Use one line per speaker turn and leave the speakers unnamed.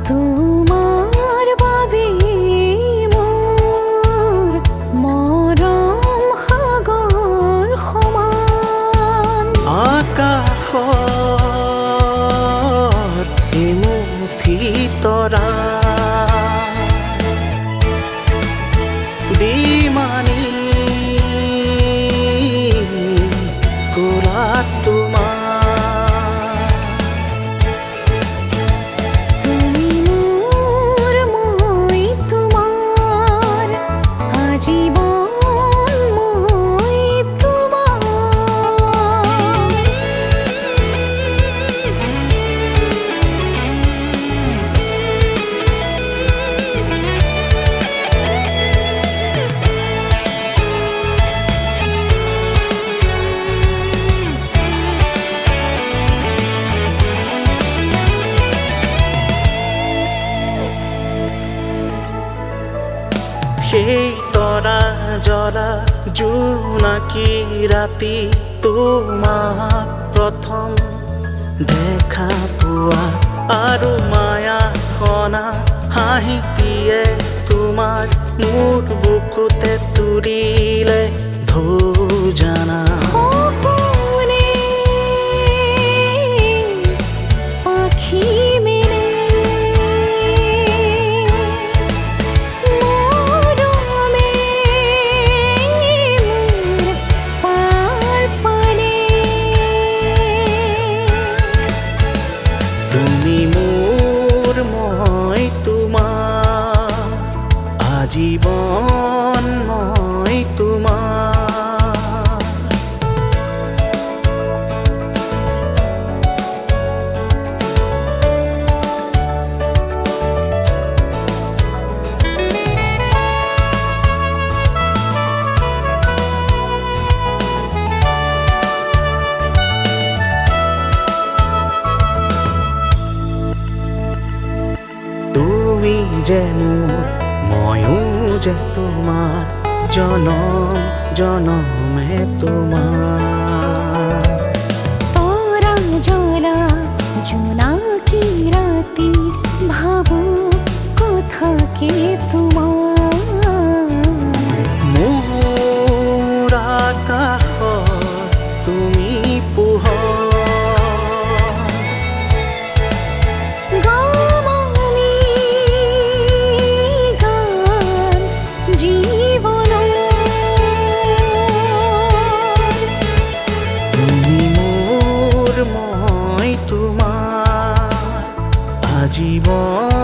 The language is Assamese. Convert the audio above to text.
তোমাৰ বাবে মোৰ মৰম সাগৰ সমান
আকাশৰ এমুঠি তৰা দিমানি কোলাত
তুমি মোৰ মই তোমাৰ আজীৱন মই তোমাৰ
সেই তৰা জ্বলা জোনাকী ৰাতি তোমাক প্ৰথম দেখা পোৱা আৰু মায়া সনা হাঁহিটিয়ে তোমাৰ মোৰ বুকুতে তুৰিলে ঢৌ জানা
সপোনে পাখি মেলে মৰমে মোৰ পাৰ পালে
তুমি মোৰ মই তোমাৰ আজীৱন মই তোমাৰ তুমি যে মোৰ ময়ো যে তোমাৰ জনম জনমে তোমাৰ
তৰা জ্বলা জোনাকী ৰাতি ভাবো কথাকে তোমাৰ
মোৰ আকাশত তুমি পোহৰ
গাম আমি গান জীৱনৰ
তুমি মোৰ মই তোমাৰ আজীৱন